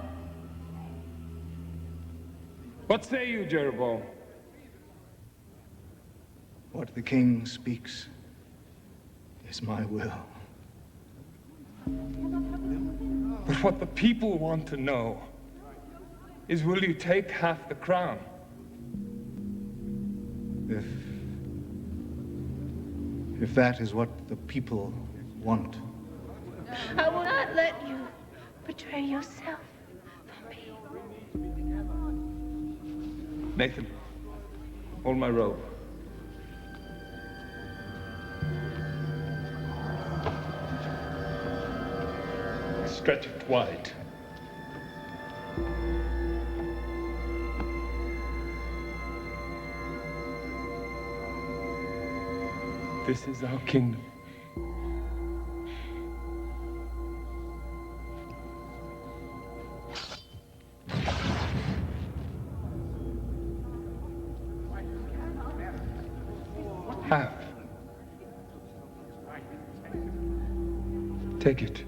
What say you, Jeroboam? What the king speaks is my will. But what the people want to know is, will you take half the crown? If that is what the people want. I will not let you betray yourself for me. Nathan, hold my robe. Stretch it wide. This is our kingdom. Have. Take it.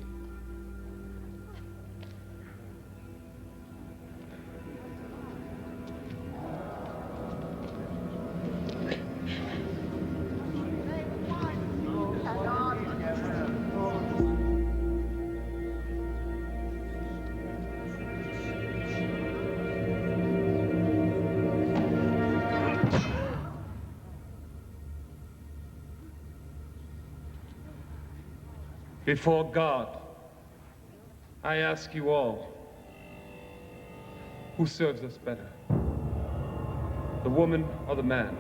Before God, I ask you all, who serves us better? The woman or the man?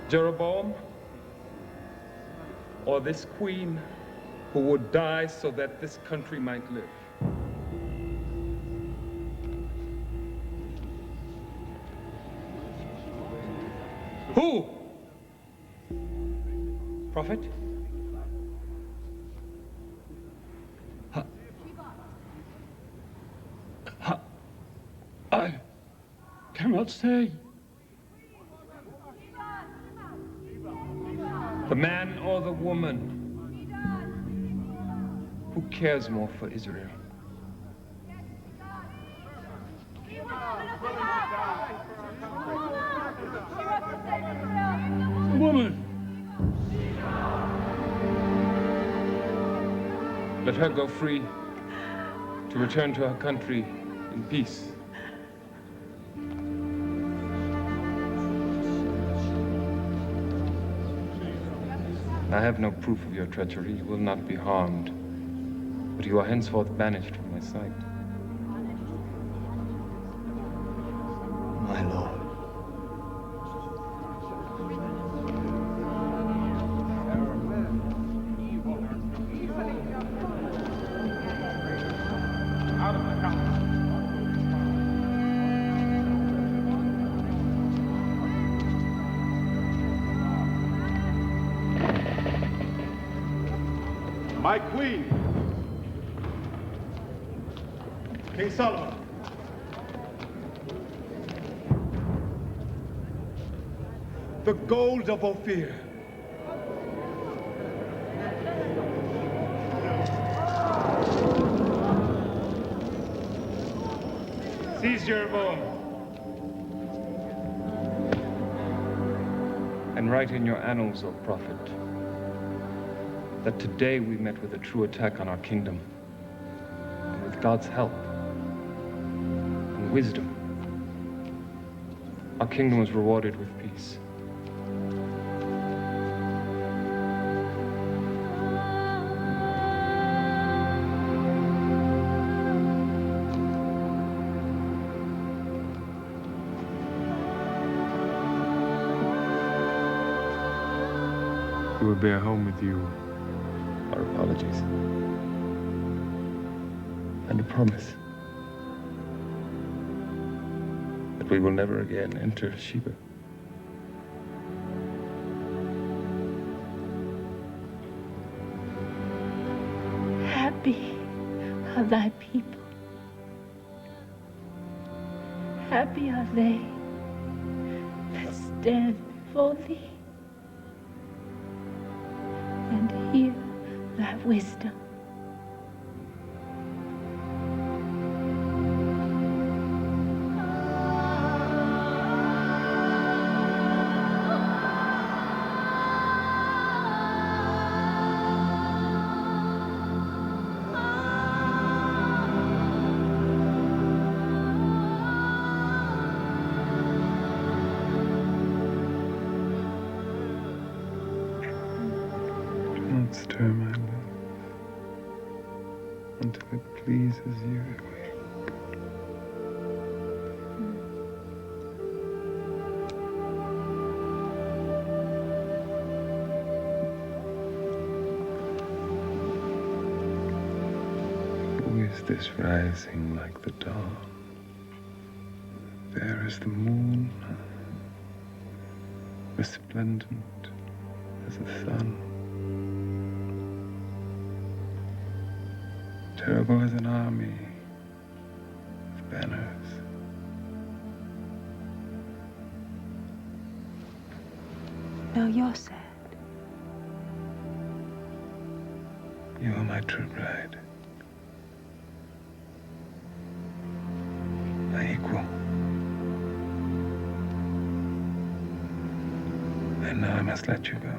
Jeroboam? Or this queen who would die so that this country might live? Who? Prophet? I cannot say. The man or the woman? Who cares more for Israel? The woman. Let her go free to return to her country in peace. I have no proof of your treachery. You will not be harmed, but you are henceforth banished from my sight. My lord. My queen, King Solomon. The gold of Ophir. Seize Jeroboam and write in your annals, O prophet, that today we met with a true attack on our kingdom. And with God's help and wisdom, our kingdom was rewarded with peace. We will bear home with you our apologies and a promise that we will never again enter Sheba. Happy are thy people. Happy are they that stand before thee and hear thy wisdom. Don't stir, my love, until it pleases you. Who is this rising like the dawn? There is the moon, resplendent as the sun, terrible as an army of banners. Now you're sad. You are my true bride. My equal. And now I must let you go.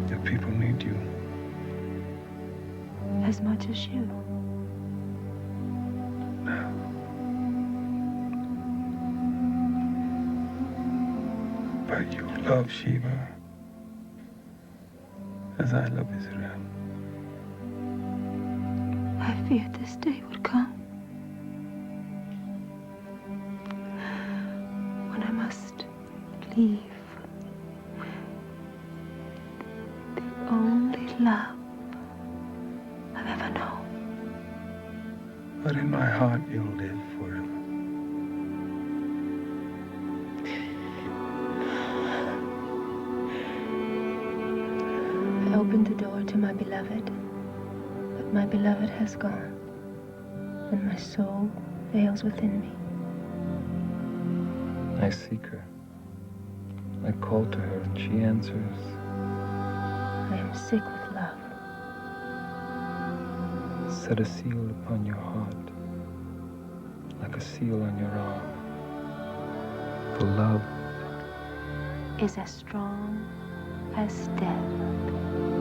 Your people need you. As much as you. Now. But you love Sheba as I love Israel. I feared this day would come. When I must leave the only love I've ever known. But in my heart you'll live forever. I opened the door to my beloved, but my beloved has gone, and my soul fails within me. I seek her. I call to her and she answers. I am sick with love. Set a seal upon your heart, like a seal on your arm. For love Is as strong as death.